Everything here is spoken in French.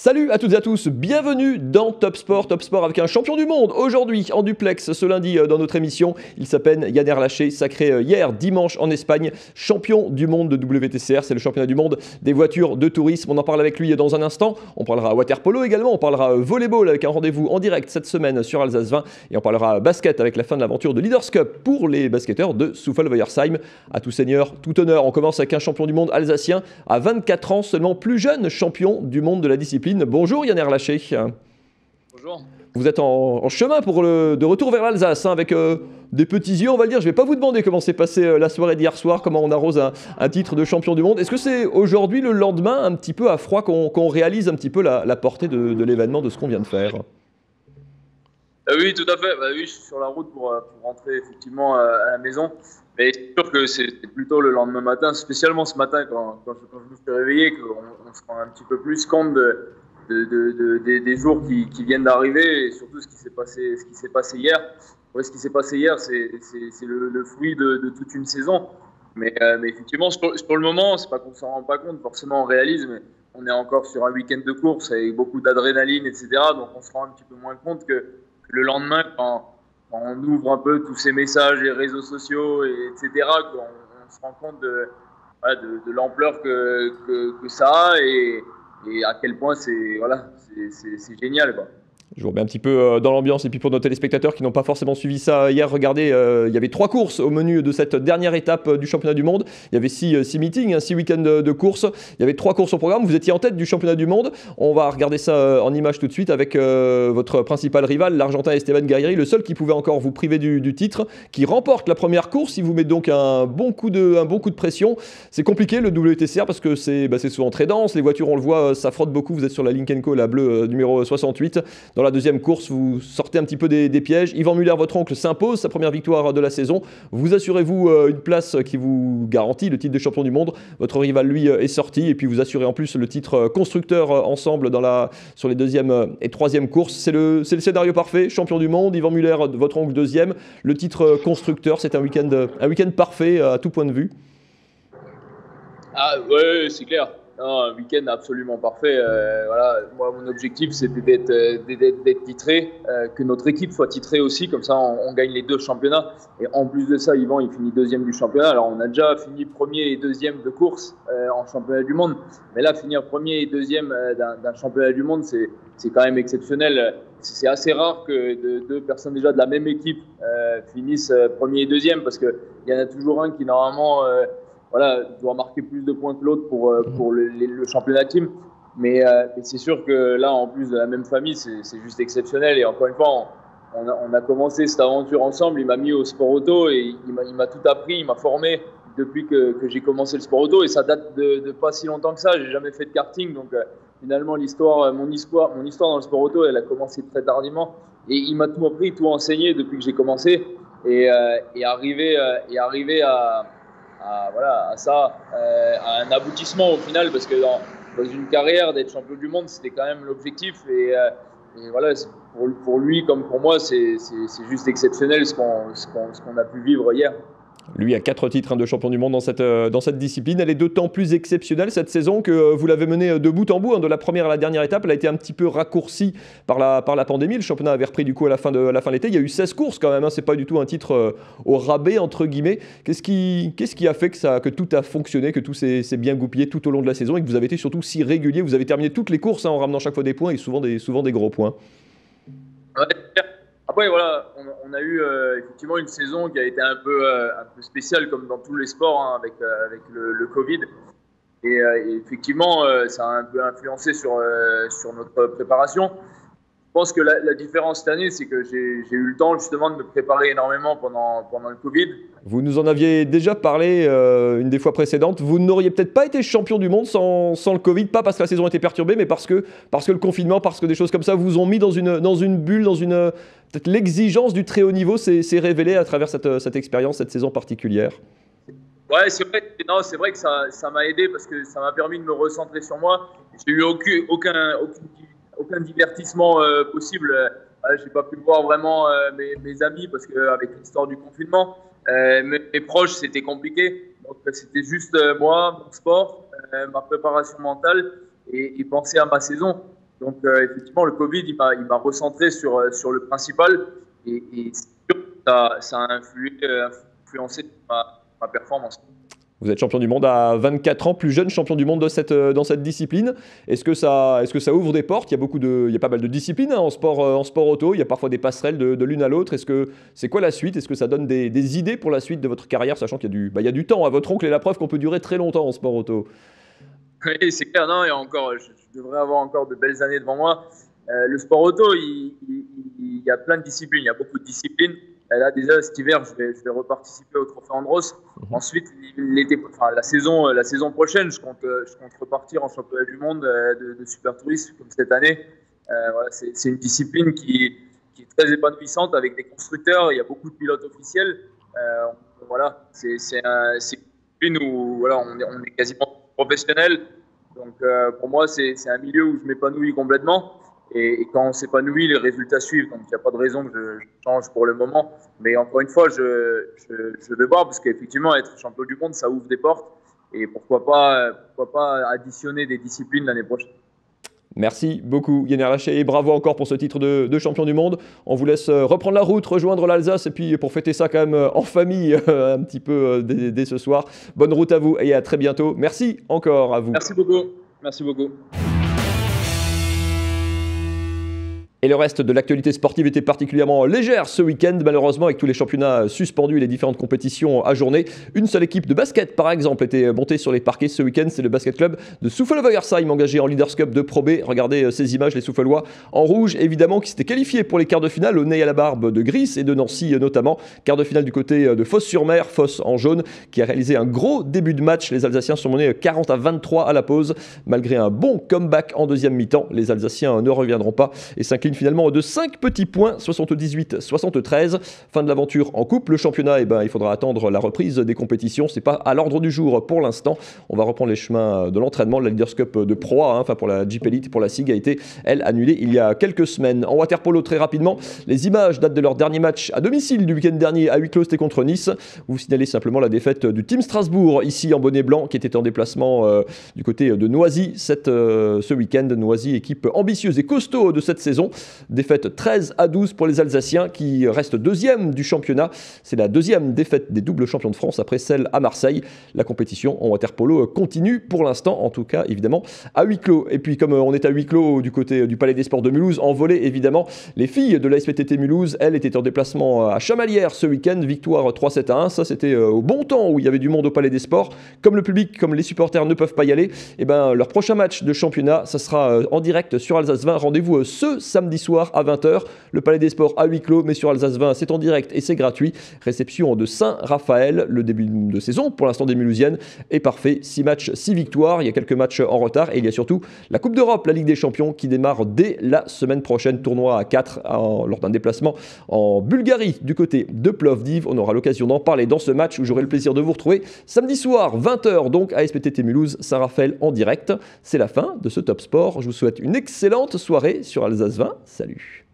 Salut à toutes et à tous, bienvenue dans Top Sport avec un champion du monde aujourd'hui en duplex ce lundi dans notre émission. Il s'appelle Yann Erlaché, sacré hier dimanche en Espagne, champion du monde de WTCR, c'est le championnat du monde des voitures de tourisme. On en parle avec lui dans un instant, on parlera waterpolo également, on parlera volleyball avec un rendez-vous en direct cette semaine sur Alsace 20 et on parlera basket avec la fin de l'aventure de Leaders Cup pour les basketteurs de Soufal-Weyerheim. À tout seigneur, tout honneur, on commence avec un champion du monde alsacien à 24 ans, seulement plus jeune champion du monde de la discipline. Bonjour Yann Erlaché. Bonjour. Vous êtes en chemin de retour vers l'Alsace avec des petits yeux, on va le dire. Je ne vais pas vous demander comment s'est passée la soirée d'hier soir, comment on arrose un titre de champion du monde. Est-ce que c'est aujourd'hui, le lendemain, un petit peu à froid, qu'on réalise un petit peu la portée de l'événement, de ce qu'on vient de faire? Oui, tout à fait. Oui, je suis sur la route pour rentrer effectivement à la maison. Mais c'est sûr que c'est plutôt le lendemain matin, spécialement ce matin quand je me suis réveillé, qu'on se rend un petit peu plus compte des jours qui viennent d'arriver et surtout ce qui s'est passé hier. Ouais, ce qui s'est passé hier, c'est le fruit de toute une saison. Mais effectivement, sur le moment, c'est pas qu'on s'en rend pas compte, forcément on réalise, mais on est encore sur un week-end de course avec beaucoup d'adrénaline, etc. Donc on se rend un petit peu moins compte que le lendemain, quand on ouvre un peu tous ces messages, les réseaux sociaux, etc., qu'on se rend compte de l'ampleur que ça a et à quel point c'est génial, quoi. Je vous remets un petit peu dans l'ambiance et puis pour nos téléspectateurs qui n'ont pas forcément suivi ça hier, regardez, il y avait 3 courses au menu de cette dernière étape du championnat du monde. Il y avait 6 meetings, 6 week-ends de courses. Il y avait 3 courses au programme. Vous étiez en tête du championnat du monde. On va regarder ça en image tout de suite avec votre principal rival, l'Argentin Esteban Guerrieri, le seul qui pouvait encore vous priver du titre, qui remporte la première course. Il vous met donc un bon coup de pression. C'est compliqué le WTCR parce que c'est souvent très dense. Les voitures, on le voit, ça frotte beaucoup. Vous êtes sur la Lynk & Co, la bleue numéro 68. Dans la deuxième course, vous sortez un petit peu des pièges. Yvan Muller, votre oncle, s'impose, sa première victoire de la saison. Vous assurez-vous une place qui vous garantit le titre de champion du monde. Votre rival, lui, est sorti. Et puis vous assurez en plus le titre constructeur ensemble sur les deuxième et troisième courses. C'est le scénario parfait. Champion du monde, Yvan Muller, votre oncle, deuxième. Le titre constructeur, c'est un week-end parfait à tout point de vue. Ah ouais, c'est clair. Non, un week-end absolument parfait. Voilà, moi, mon objectif, c'était d'être titré, que notre équipe soit titrée aussi, comme ça, on gagne les 2 championnats. Et en plus de ça, Yvan, il finit 2e du championnat. Alors, on a déjà fini 1er et 2e de course en championnat du monde, mais là, finir 1er et 2e d'un championnat du monde, c'est quand même exceptionnel. C'est assez rare que 2 personnes déjà de la même équipe finissent 1er et 2e, parce que il y en a toujours un qui normalement doit marquer plus de points que l'autre pour le championnat team. Mais c'est sûr que là, en plus de la même famille, c'est juste exceptionnel. Et encore une fois, on a commencé cette aventure ensemble. Il m'a mis au sport auto et il m'a tout appris, il m'a formé depuis que j'ai commencé le sport auto. Et ça date de pas si longtemps que ça. J'ai jamais fait de karting. Donc finalement, mon histoire dans le sport auto, elle a commencé très tardivement. Et il m'a tout appris, tout enseigné depuis que j'ai commencé. Et arrivé à ça, à un aboutissement au final, parce que dans une carrière, d'être champion du monde, c'était quand même l'objectif. Et voilà, pour lui comme pour moi, c'est juste exceptionnel ce qu'on a pu vivre hier. Lui a 4 titres de champion du monde dans cette discipline. Elle est d'autant plus exceptionnelle cette saison que vous l'avez menée de bout en bout. De la première à la dernière étape, elle a été un petit peu raccourcie par la pandémie. Le championnat avait repris du coup à la fin de l'été. Il y a eu 16 courses quand même. C'est pas du tout un titre au rabais, entre guillemets. Qu'est-ce qui a fait que tout a fonctionné, que tout s'est bien goupillé tout au long de la saison et que vous avez été surtout si régulier? Vous avez terminé toutes les courses en ramenant chaque fois des points et souvent des gros points. Ouais. Après, voilà, on a eu effectivement une saison qui a été un peu spéciale, comme dans tous les sports, avec le Covid. Et effectivement, ça a un peu influencé sur notre préparation. Je pense que la différence cette année, c'est que j'ai eu le temps justement de me préparer énormément pendant le Covid. Vous nous en aviez déjà parlé une des fois précédentes. Vous n'auriez peut-être pas été champion du monde sans le Covid, pas parce que la saison était perturbée, mais parce que le confinement, parce que des choses comme ça vous ont mis dans une bulle, peut-être l'exigence du très haut niveau s'est révélée à travers cette expérience, cette saison particulière. Ouais, c'est vrai. Non, c'est vrai que ça m'a aidé parce que ça m'a permis de me recentrer sur moi. J'ai eu aucun divertissement possible. J'ai pas pu voir vraiment mes amis parce qu'avec l'histoire du confinement, mes proches, c'était compliqué. Donc c'était juste moi, mon sport, ma préparation mentale et penser à ma saison. Donc effectivement, le Covid, il m'a recentré sur le principal et c'est sûr que ça a influencé ma performance. Vous êtes champion du monde à 24 ans, plus jeune champion du monde dans cette discipline. Est-ce que ça ouvre des portes? Il y a pas mal de disciplines en sport auto. Il y a parfois des passerelles de l'une à l'autre. C'est quoi la suite? Est-ce que ça donne des idées pour la suite de votre carrière, sachant qu'il y a du temps? À votre oncle est la preuve qu'on peut durer très longtemps en sport auto. Oui, c'est clair. Non, je devrais avoir encore de belles années devant moi. Le sport auto, il y a plein de disciplines. Il y a beaucoup de disciplines. Là, déjà, cet hiver, je vais reparticiper au Trophée Andros. Ensuite, la saison prochaine, je compte repartir en championnat du monde de super tourisme comme cette année. Voilà, c'est une discipline qui est très épanouissante avec des constructeurs. Il y a beaucoup de pilotes officiels. Voilà, c'est une discipline où voilà, on est quasiment professionnel. Donc, pour moi, c'est un milieu où je m'épanouis complètement. Et quand on s'épanouit, les résultats suivent. Donc, il n'y a pas de raison que je change pour le moment. Mais encore une fois, je vais voir parce qu'effectivement, être champion du monde, ça ouvre des portes. Et pourquoi pas additionner des disciplines l'année prochaine. Merci beaucoup Yann Arlaché et bravo encore pour ce titre de champion du monde. On vous laisse reprendre la route, rejoindre l'Alsace et puis pour fêter ça quand même en famille un petit peu dès ce soir. Bonne route à vous et à très bientôt. Merci encore à vous. Merci beaucoup. Merci beaucoup. Et le reste de l'actualité sportive était particulièrement légère ce week-end, malheureusement, avec tous les championnats suspendus et les différentes compétitions ajournées. Une seule équipe de basket, par exemple, était montée sur les parquets ce week-end. C'est le basket club de Souffelwegersheim, engagé en Leaders Cup de Pro B. Regardez ces images, les Souffelois en rouge, évidemment, qui s'étaient qualifiés pour les quarts de finale, au nez à la barbe de Gris et de Nancy notamment. Quart de finale du côté de Fos-sur-Mer, Fos en jaune, qui a réalisé un gros début de match. Les Alsaciens sont menés 40-23 à la pause. Malgré un bon comeback en deuxième mi-temps, les Alsaciens ne reviendront pas et s'inclinent finalement de 5 petits points, 78-73. Fin de l'aventure en coupe. Le championnat, il faudra attendre la reprise des compétitions. C'est pas à l'ordre du jour pour l'instant. On va reprendre les chemins de l'entraînement. La Leaders Cup de Pro A, pour la Jeep Elite et pour la SIG, a été, elle, annulée il y a quelques semaines. En waterpolo, très rapidement, les images datent de leur dernier match à domicile du week-end dernier à huis clos, c'était contre Nice. Vous signalez simplement la défaite du Team Strasbourg, ici en bonnet blanc, qui était en déplacement du côté de Noisy ce week-end. Noisy, équipe ambitieuse et costaud de cette saison. Défaite 13-12 pour les Alsaciens qui restent deuxième du championnat. C'est la deuxième défaite des doubles champions de France après celle à Marseille. La compétition en waterpolo continue pour l'instant, en tout cas évidemment à huis clos. Et puis comme on est à huis clos du côté du Palais des Sports de Mulhouse, en volley évidemment, les filles de la SPTT Mulhouse, elles étaient en déplacement à Chamalières ce week-end, victoire 3-7-1. Ça c'était au bon temps où il y avait du monde au Palais des Sports. Comme le public, comme les supporters ne peuvent pas y aller, leur prochain match de championnat, ça sera en direct sur Alsace 20. Rendez-vous ce samedi soir à 20h. Le Palais des Sports à huis clos, mais sur Alsace 20, c'est en direct et c'est gratuit. Réception de Saint-Raphaël. Le début de saison, pour l'instant des Mulhousiennes, est parfait. 6 matchs, 6 victoires. Il y a quelques matchs en retard. Et il y a surtout la Coupe d'Europe, la Ligue des Champions, qui démarre dès la semaine prochaine. Tournoi à 4 lors d'un déplacement en Bulgarie, du côté de Plovdiv. On aura l'occasion d'en parler dans ce match où j'aurai le plaisir de vous retrouver samedi soir, 20h, donc à SPTT Mulhouse, Saint-Raphaël en direct. C'est la fin de ce Top Sport. Je vous souhaite une excellente soirée sur Alsace 20. Salut.